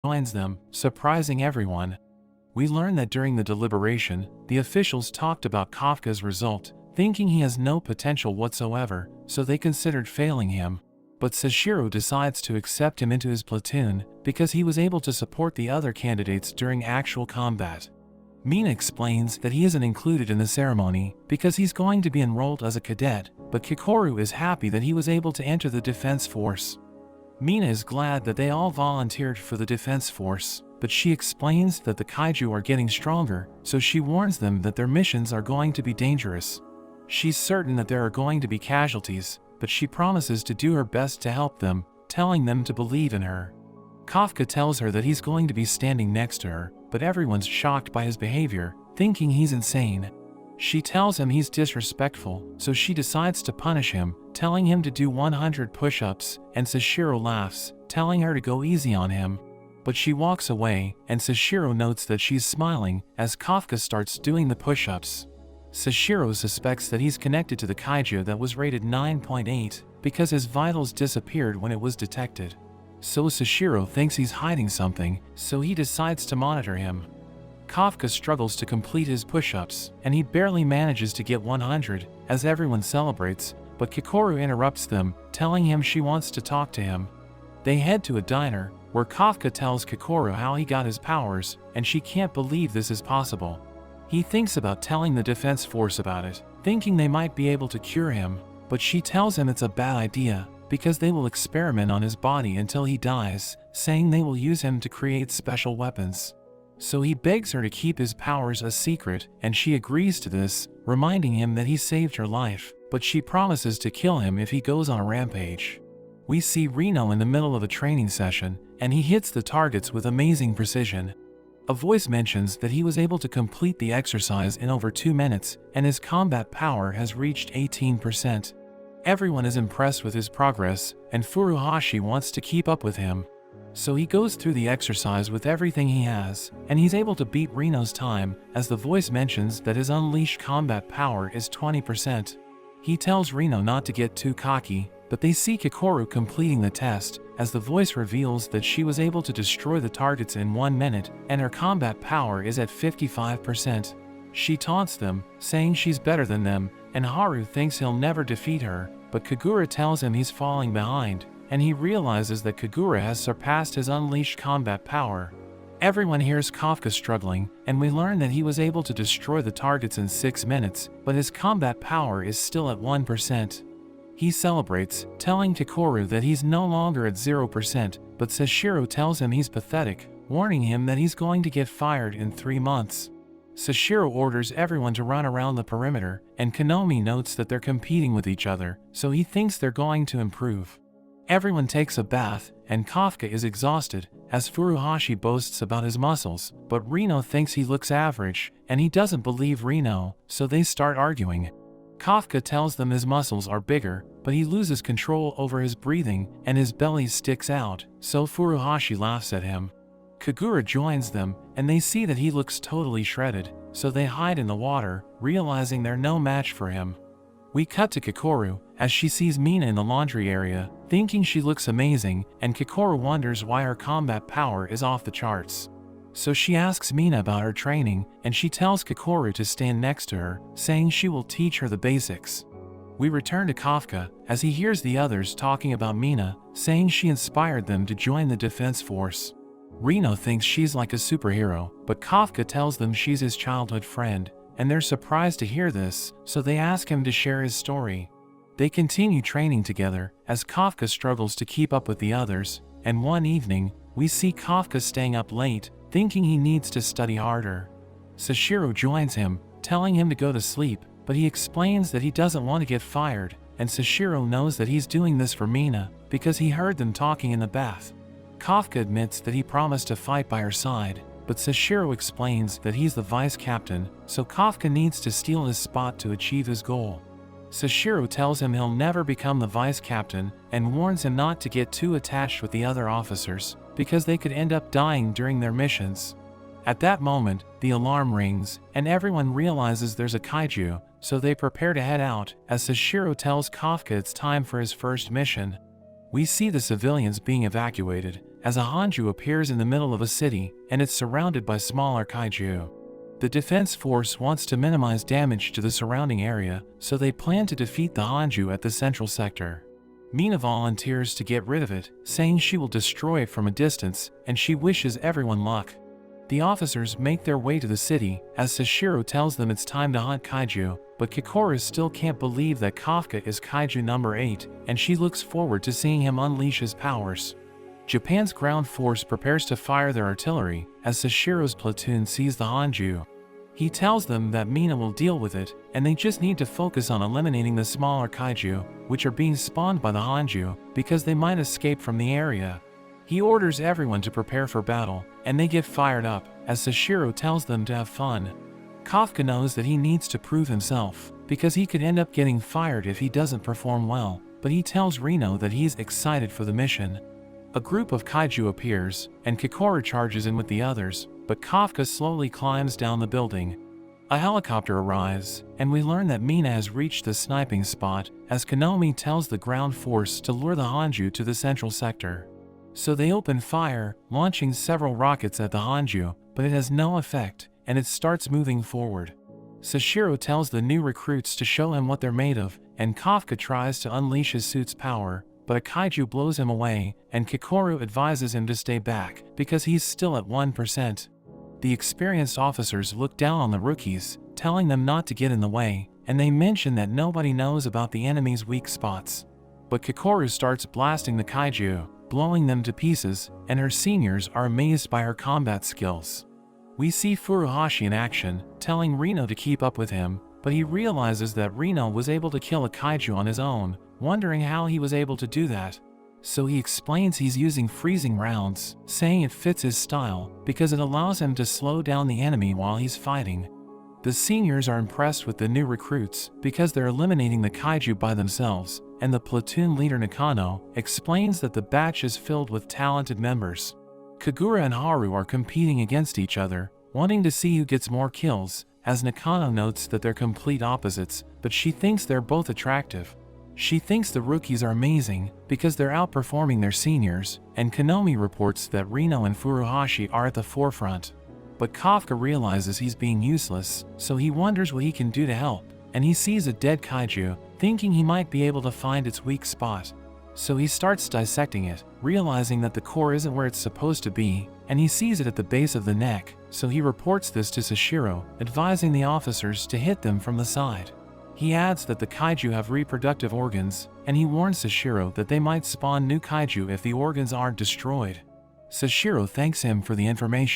joins them, surprising everyone. We learn that during the deliberation, the officials talked about Kafka's result, thinking he has no potential whatsoever, so they considered failing him. But Sashiro decides to accept him into his platoon because he was able to support the other candidates during actual combat. Mina explains that he isn't included in the ceremony because he's going to be enrolled as a cadet, but Kikoru is happy that he was able to enter the defense force. Mina is glad that they all volunteered for the defense force, but she explains that the kaiju are getting stronger, so she warns them that their missions are going to be dangerous. She's certain that there are going to be casualties, but she promises to do her best to help them, telling them to believe in her. Kafka tells her that he's going to be standing next to her, but everyone's shocked by his behavior, thinking he's insane. She tells him he's disrespectful, so she decides to punish him, telling him to do 100 push-ups, and Sashiro laughs, telling her to go easy on him. But she walks away, and Sashiro notes that she's smiling as Kafka starts doing the push-ups. Sashiro suspects that he's connected to the kaiju that was rated 9.8 because his vitals disappeared when it was detected. So Sashiro thinks he's hiding something, so he decides to monitor him. Kafka struggles to complete his push-ups, and he barely manages to get 100 as everyone celebrates, but Kikoru interrupts them, telling him she wants to talk to him. They head to a diner, where Kafka tells Kikoru how he got his powers, and she can't believe this is possible. He thinks about telling the defense force about it, thinking they might be able to cure him, but she tells him it's a bad idea, because they will experiment on his body until he dies, saying they will use him to create special weapons. So he begs her to keep his powers a secret, and she agrees to this, reminding him that he saved her life, but she promises to kill him if he goes on a rampage. We see Reno in the middle of a training session, and he hits the targets with amazing precision. A voice mentions that he was able to complete the exercise in over 2 minutes, and his combat power has reached 18%. Everyone is impressed with his progress, and Furuhashi wants to keep up with him. So he goes through the exercise with everything he has, and he's able to beat Reno's time, as the voice mentions that his unleashed combat power is 20%. He tells Reno not to get too cocky, but they see Kikoru completing the test, as the voice reveals that she was able to destroy the targets in 1 minute, and her combat power is at 55%. She taunts them, saying she's better than them, and Haru thinks he'll never defeat her, but Kagura tells him he's falling behind, and he realizes that Kagura has surpassed his unleashed combat power. Everyone hears Kafka struggling, and we learn that he was able to destroy the targets in 6 minutes, but his combat power is still at 1%. He celebrates, telling Kikoru that he's no longer at 0%, but Sashiro tells him he's pathetic, warning him that he's going to get fired in 3 months. Sashiro orders everyone to run around the perimeter, and Konomi notes that they're competing with each other, so he thinks they're going to improve. Everyone takes a bath, and Kafka is exhausted, as Furuhashi boasts about his muscles, but Reno thinks he looks average, and he doesn't believe Reno, so they start arguing. Kafka tells them his muscles are bigger, but he loses control over his breathing, and his belly sticks out, so Furuhashi laughs at him. Kagura joins them, and they see that he looks totally shredded, so they hide in the water, realizing they're no match for him. We cut to Kikoru, as she sees Mina in the laundry area, thinking she looks amazing, and Kikoru wonders why her combat power is off the charts. So she asks Mina about her training, and she tells Kikoru to stand next to her, saying she will teach her the basics. We return to Kafka, as he hears the others talking about Mina, saying she inspired them to join the defense force. Reno thinks she's like a superhero, but Kafka tells them she's his childhood friend, and they're surprised to hear this, so they ask him to share his story. They continue training together, as Kafka struggles to keep up with the others, and one evening, we see Kafka staying up late, thinking he needs to study harder. Sashiro joins him, telling him to go to sleep, but he explains that he doesn't want to get fired, and Sashiro knows that he's doing this for Mina, because he heard them talking in the bath. Kafka admits that he promised to fight by her side, but Sashiro explains that he's the vice captain, so Kafka needs to steal his spot to achieve his goal. Sashiro tells him he'll never become the vice captain, and warns him not to get too attached with the other officers, because they could end up dying during their missions. At that moment, the alarm rings, and everyone realizes there's a kaiju, so they prepare to head out, as Sashiro tells Kafka it's time for his first mission. We see the civilians being evacuated, as a Hanju appears in the middle of a city and it's surrounded by smaller kaiju. The defense force wants to minimize damage to the surrounding area, so they plan to defeat the Hanju at the central sector. Mina volunteers to get rid of it, saying she will destroy it from a distance, and she wishes everyone luck. The officers make their way to the city, as Sashiro tells them it's time to hunt kaiju, but Kikoru still can't believe that Kafka is kaiju number 8, and she looks forward to seeing him unleash his powers. Japan's ground force prepares to fire their artillery, as Sashiro's platoon sees the Hanju. He tells them that Mina will deal with it, and they just need to focus on eliminating the smaller kaiju, which are being spawned by the Hanju, because they might escape from the area. He orders everyone to prepare for battle, and they get fired up, as Sashiro tells them to have fun. Kafka knows that he needs to prove himself, because he could end up getting fired if he doesn't perform well, but he tells Reno that he's excited for the mission. A group of kaiju appears, and Kikoru charges in with the others, but Kafka slowly climbs down the building. A helicopter arrives, and we learn that Mina has reached the sniping spot, as Konomi tells the ground force to lure the Hanju to the central sector. So they open fire, launching several rockets at the Hanju, but it has no effect, and it starts moving forward. Sashiro tells the new recruits to show him what they're made of, and Kafka tries to unleash his suit's power, but a kaiju blows him away, and Kikoru advises him to stay back, because he's still at 1%. The experienced officers look down on the rookies, telling them not to get in the way, and they mention that nobody knows about the enemy's weak spots. But Kikoru starts blasting the kaiju, blowing them to pieces, and her seniors are amazed by her combat skills. We see Furuhashi in action, telling Reno to keep up with him, but he realizes that Reno was able to kill a kaiju on his own, wondering how he was able to do that. So he explains he's using freezing rounds, saying it fits his style, because it allows him to slow down the enemy while he's fighting. The seniors are impressed with the new recruits, because they're eliminating the kaiju by themselves, and the platoon leader Nakano explains that the batch is filled with talented members. Kagura and Haru are competing against each other, wanting to see who gets more kills, as Nakano notes that they're complete opposites, but she thinks they're both attractive. She thinks the rookies are amazing, because they're outperforming their seniors, and Konomi reports that Reno and Furuhashi are at the forefront. But Kafka realizes he's being useless, so he wonders what he can do to help, and he sees a dead kaiju, thinking he might be able to find its weak spot. So he starts dissecting it, realizing that the core isn't where it's supposed to be, and he sees it at the base of the neck, so he reports this to Sashiro, advising the officers to hit them from the side. He adds that the kaiju have reproductive organs, and he warns Sashiro that they might spawn new kaiju if the organs aren't destroyed. Sashiro thanks him for the information.